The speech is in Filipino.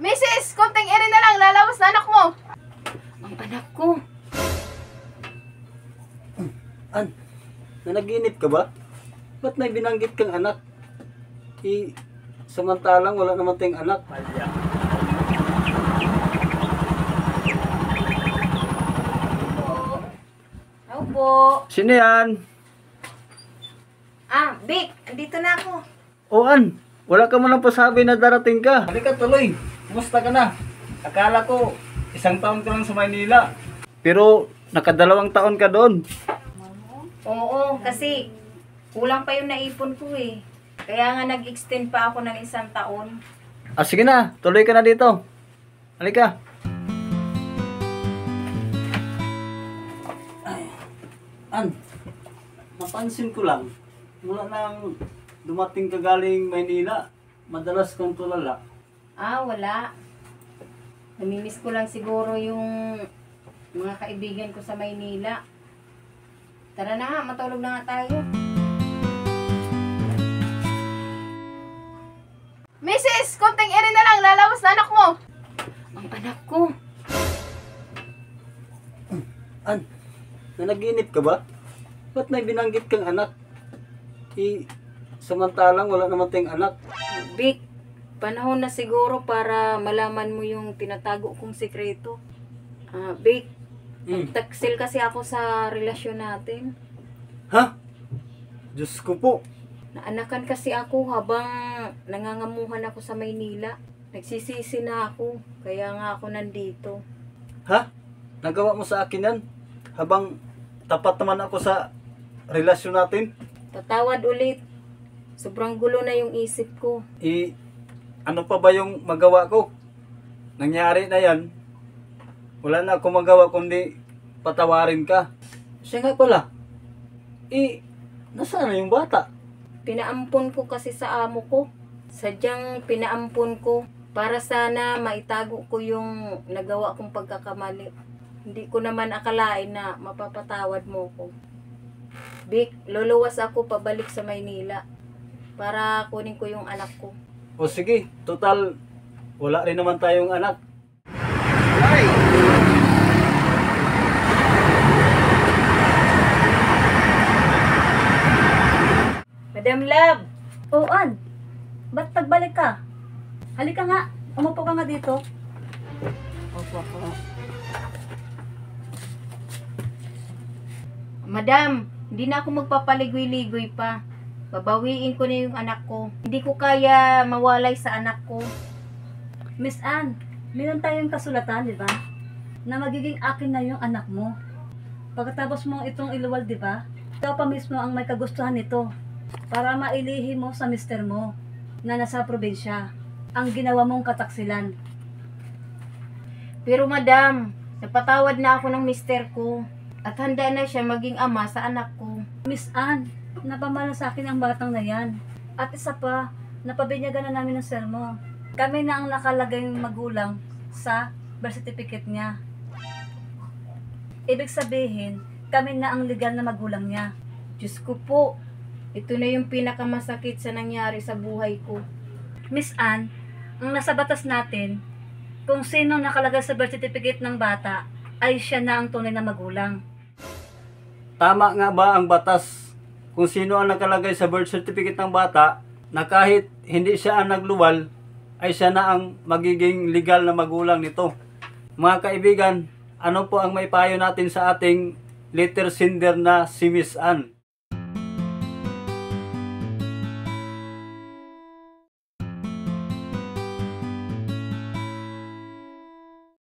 Mrs. Konting ere na lang, lalawas na anak mo. Ang anak ko. An, nanaginip ka ba? Ba't may binanggit kang anak? Samantalang wala naman tayong anak. Opo. Sino yan? Vic, andito na ako. O An, wala ka man lang pasabi na darating ka. Halika tuloy, kumusta ka na? Akala ko, 1 taon ka lang sa Maynila. Pero, nakadalawang taon ka doon. Oo, kasi kulang pa yung naipon ko eh. Kaya nga nag-extend pa ako ng 1 taon. Sige na, tuloy ka na dito. Halika. An, napansin ko lang, mula nang dumating ka galing Maynila, madalas kang tulala. Wala. Namimiss ko lang siguro yung mga kaibigan ko sa Maynila. Tara na nga, matulog na nga tayo. Mrs. Konting ere na lang, lalawas na anak mo. Ang anak ko. An, nanaginip ka ba? Ba't may binanggit kang anak? Samantalang wala naman tayong anak. Vic, panahon na siguro para malaman mo yung tinatago kong sikreto. Vic, taksil kasi ako sa relasyon natin. Ha? Diyos ko po. Naanakan kasi ako habang nangangamuhan ako sa Maynila. Nagsisisi na ako, kaya nga ako nandito. Ha? Nagawa mo sa akin yan? Habang tapat naman ako sa relasyon natin? Tatawad ulit. Sobrang gulo na yung isip ko. Ano pa ba yung magawa ko? Nangyari na yan. Wala na akong magawa kundi patawarin ka. Siya nga pala. Nasaan na yung bata? Pinaampon ko kasi sa amo ko. Sadyang pinaampon ko para sana maitago ko yung nagawa kong pagkakamali. Hindi ko naman akalain na mapapatawad mo ko. Vic, luluwas ako pabalik sa Maynila para kunin ko yung anak ko. O sige, total, wala rin naman tayong anak. Madam Love! An, ba't pagbalik ka? Halika nga, umupo ka nga dito. Opo. Madam, hindi na ako magpapaligoy-ligoy pa. Babawiin ko na yung anak ko. Hindi ko kaya mawalay sa anak ko. Miss Ann, meron tayong kasulatan, di ba? Na magiging akin na yung anak mo. Pagkatapos mo itong iluwal, di ba? Ikaw pa mismo ang may kagustuhan nito para mailihi mo sa mister mo na nasa probinsya ang ginawa mong kataksilan. Pero madam, napatawad na ako ng mister ko. At handa na siya maging ama sa anak ko. Miss Ann, napamana sa akin ang batang na yan. At isa pa, napabinyagan na namin ng sir mo. Kami na ang nakalagay ng magulang sa birth certificate niya. Ibig sabihin, kami na ang legal na magulang niya. Diyos ko po, ito na yung pinakamasakit sa nangyari sa buhay ko. Miss Ann, ang nasa batas natin, kung sino nakalagay sa birth certificate ng bata, ay siya na ang tunay na magulang. Tama nga ba ang batas kung sino ang nakalagay sa birth certificate ng bata na kahit hindi siya ang nagluwal, ay siya na ang magiging legal na magulang nito? Mga kaibigan, ano po ang maipayo natin sa ating letter sender na si Miss Ann?